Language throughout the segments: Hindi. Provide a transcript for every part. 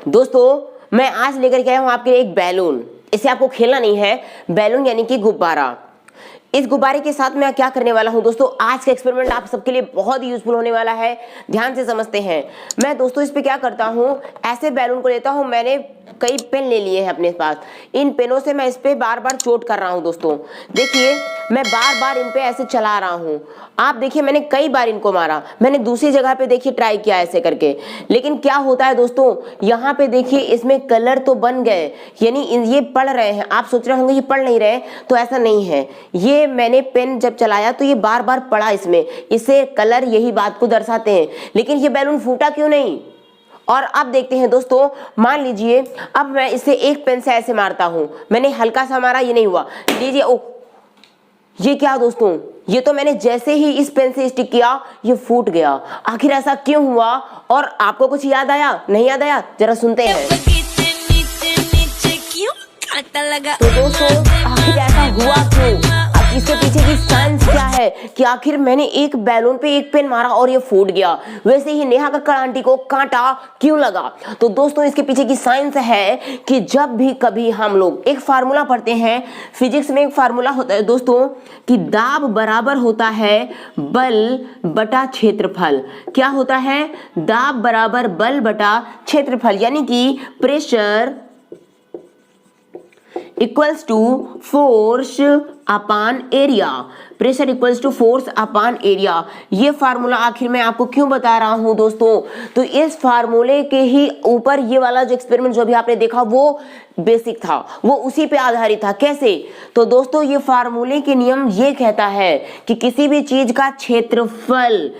दोस्तों मैं आज लेकर के आया हूँ आपके लिए एक बैलून। इसे आपको खेलना नहीं है, बैलून यानी कि गुब्बारा। इस गुब्बारे के साथ मैं क्या करने वाला हूँ दोस्तों, आज का एक्सपेरिमेंट आप सबके लिए बहुत ही यूजफुल होने वाला है। ध्यान से समझते हैं। मैं दोस्तों इस पे क्या करता हूँ, ऐसे बैलून को लेता हूँ। मैंने कई पेन ले लिए हैं अपने पास। इन पेनों से मैं इस पे बार बार चोट कर रहा हूँ। दोस्तों देखिए, मैं बार बार इन पे ऐसे चला रहा हूँ। आप देखिए, मैंने कई बार इनको मारा। मैंने दूसरी जगह पे देखिए ट्राई किया ऐसे करके, लेकिन क्या होता है दोस्तों, यहाँ पे देखिए इसमें कलर तो बन गए, यानी ये पढ़ रहे हैं। आप सोच रहे होंगे ये पढ़ नहीं रहे, तो ऐसा नहीं है। ये मैंने पेन जब चलाया तो ये बार बार पड़ा इसमें, इससे कलर यही बात को दर्शाते हैं। लेकिन ये बैलून फूटा क्यों नहीं? और अब देखते हैं दोस्तों, मान लीजिए अब मैं इसे एक पेन से ऐसे मारता हूं। मैंने हल्का सा मारा, ये नहीं हुआ। लीजिए, ओ ये क्या दोस्तों, ये तो मैंने जैसे ही इस पेन से स्टिक किया ये फूट गया। आखिर ऐसा क्यों हुआ? और आपको कुछ याद आया? नहीं याद आया? जरा सुनते हैं। तो दोस्तों आखिर ऐसा हुआ क्यों? अब इसके पीछे की साइंस क्या है कि आखिर मैंने एक बैलून पे एक पेन मारा और ये फूट गया। वैसे ही नेहा कक्कड़ आंटी को कांटा क्यों लगा? तो दोस्तों इसके पीछे की साइंस है कि जब भी कभी हम लोग एक फार्मूला पढ़ते हैं, फिजिक्स में एक फार्मूला होता है दोस्तों कि दाब बराबर होता है बल बटा क्षेत्रफल। क्या होता है? दाब बराबर बल बटा क्षेत्रफल, यानी कि pressure equals to force upon area. Pressure equals to force upon area. ये फार्मूला आखिर मैं आपको क्यों बता रहा हूं दोस्तों, तो इस फार्मूले के ही ऊपर ये वाला जो एक्सपेरिमेंट जो भी आपने देखा वो बेसिक था, वो उसी पे आधारित था। कैसे? तो दोस्तों ये फार्मूले के नियम ये कहता है कि किसी भी चीज का क्षेत्रफल,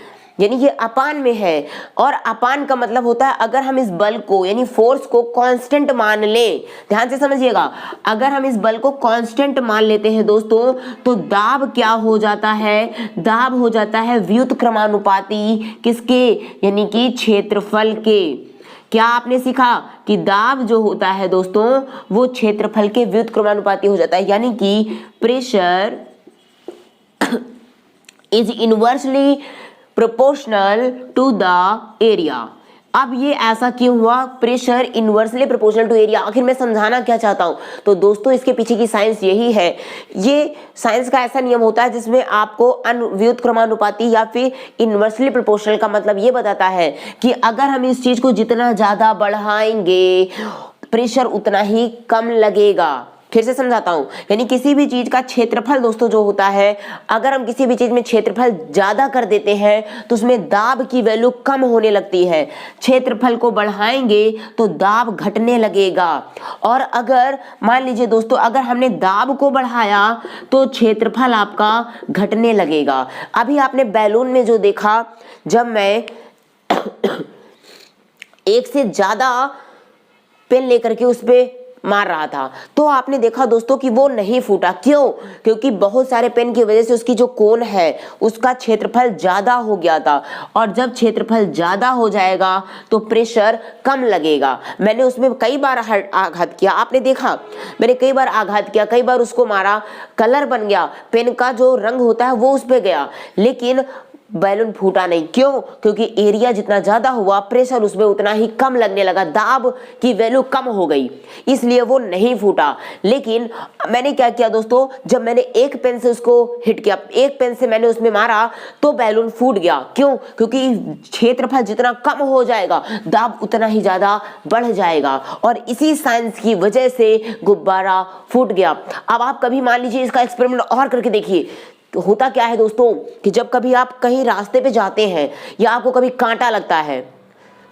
यानी ये अपान में है, और अपान का मतलब होता है अगर हम इस बल को यानी फोर्स को कांस्टेंट मान लें, ध्यान से समझिएगा, अगर हम इस बल को कांस्टेंट मान लेते हैं दोस्तों, तो दाब क्या हो जाता है? दाब हो जाता है व्युत्क्रमानुपाती किसके? यानी कि क्षेत्रफल के। क्या आपने सीखा कि दाब जो होता है दोस्तों वो क्षेत्रफल के व्युत्क्रमानुपाती हो जाता है, यानी कि pressure is inversely proportional to the area. अब ये ऐसा क्यों हुआ? Pressure inversely proportional to area. आखिर मैं समझाना क्या चाहता हूं, तो दोस्तों इसके पीछे की साइंस यही है। ये साइंस का ऐसा नियम होता है जिसमें आपको व्युत्क्रमानुपाती या फिर इनवर्सली प्रोपोर्शनल का मतलब ये बताता है कि अगर हम इस चीज को जितना ज्यादा बढ़ाएंगे प्रेशर उतना ही कम लगेगा। फिर से समझाता हूं, यानी किसी भी चीज का क्षेत्रफल दोस्तों जो होता है, अगर हम किसी भी चीज में क्षेत्रफल ज्यादा कर देते हैं तो उसमें दाब की वैल्यू कम होने लगती है। क्षेत्रफल को बढ़ाएंगे तो दाब घटने लगेगा। और अगर मान लीजिए दोस्तों, अगर हमने दाब को बढ़ाया तो क्षेत्रफल आपका घटने लगेगा। अभी आपने बैलून में जो देखा, जब मैं एक से ज्यादा पेन लेकर के उस पे मार रहा था, तो आपने देखा दोस्तों कि वो नहीं फूटा। क्यों? क्योंकि बहुत सारे पेन की वजह से उसकी जो कोन है उसका क्षेत्रफल ज्यादा हो गया था, और जब क्षेत्रफल ज्यादा हो जाएगा तो प्रेशर कम लगेगा। मैंने उसमें कई बार आघात किया, आपने देखा मैंने कई बार आघात किया, कई बार उसको मारा, कलर बन गया, पेन का जो रंग होता है वो उस पे गया, लेकिन बैलून फूटा नहीं। क्यों? क्योंकि एरिया जितना ज्यादा हुआ प्रेशर उसमें उतना ही कम लगने लगा, दाब की वैल्यू कम हो गई, इसलिए वो नहीं फूटा। लेकिन मैंने क्या किया दोस्तों, जब मैंने एक पेन से उसको हिट किया, एक पेन से मैंने उसमें मारा, तो बैलून फूट गया। क्यों? क्योंकि क्षेत्रफल जितना कम हो जाएगा दाब उतना ही ज्यादा बढ़ जाएगा, और इसी साइंस की वजह से गुब्बारा फूट गया। अब आप कभी मान लीजिए इसका एक्सपेरिमेंट और करके देखिए। होता क्या है दोस्तों कि जब कभी आप कहीं रास्ते पे जाते हैं या आपको कभी कांटा लगता है,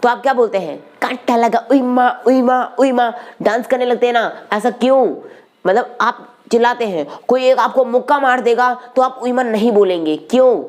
तो आप क्या बोलते हैं? कांटा लगा, उई माँ उई माँ उई माँ, डांस करने लगते हैं ना। ऐसा क्यों? मतलब आप चिल्लाते हैं, कोई एक आपको मुक्का मार देगा तो आप उई माँ नहीं बोलेंगे। क्यों?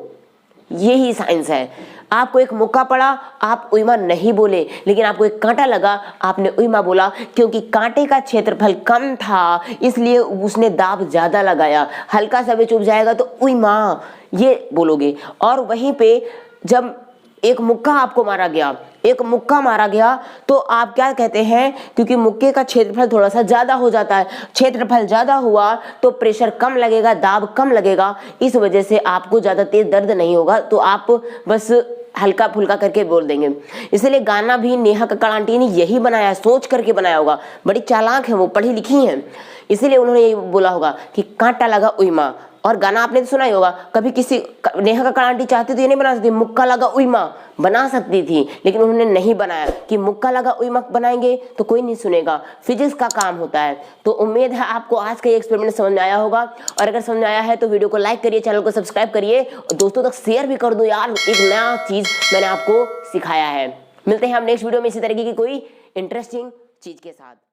यही साइंस है। आपको एक मुक्का पड़ा, आप उई माँ नहीं बोले, लेकिन आपको एक कांटा लगा, आपने उई माँ बोला, क्योंकि कांटे का क्षेत्रफल कम था, इसलिए उसने दाब ज्यादा लगाया। हल्का सा भी चुभ जाएगा तो उई माँ ये बोलोगे। और वहीं पे जब एक मुक्का आपको मारा गया, एक मुक्का मारा गया, तो आप क्या कहते हैं? क्योंकि मुक्के का क्षेत्रफल थोड़ा सा ज्यादा हो जाता है, क्षेत्रफल ज्यादा हुआ तो प्रेशर कम लगेगा, दाब कम लगेगा, इस वजह से आपको ज्यादा तेज दर्द नहीं होगा। तो आप बस हल्का फुल्का करके बोल देंगे। इसलिए गाना भी नेहा कक्कड़ आंटी ने यही बनाया, सोच करके बनाया होगा, बड़ी चालाक है वो, पढ़ी लिखी हैं, इसीलिए उन्होंने ये बोला होगा कि कांटा लगा उई माँ। और गाना आपने तो सुना ही होगा, कभी किसी नेहा कक्कड़ आंटी चाहती तो ये नहीं बना सकती मुक्का लगा उई माँ, बना सकती थी, लेकिन उन्होंने नहीं बनाया कि मुक्का लगा उई माँ बनाएंगे तो कोई नहीं सुनेगा, फिजिक्स का काम होता है। तो उम्मीद है आपको आज का ये एक्सपेरिमेंट समझ में आया होगा, और अगर समझ में आया है तो वीडियो को लाइक करिए, चैनल को सब्सक्राइब करिए और दोस्तों तक शेयर भी कर दो यार, एक नया चीज मैंने आपको सिखाया है। मिलते हैं हम नेक्स्ट वीडियो में इसी तरीके की कोई इंटरेस्टिंग चीज के साथ।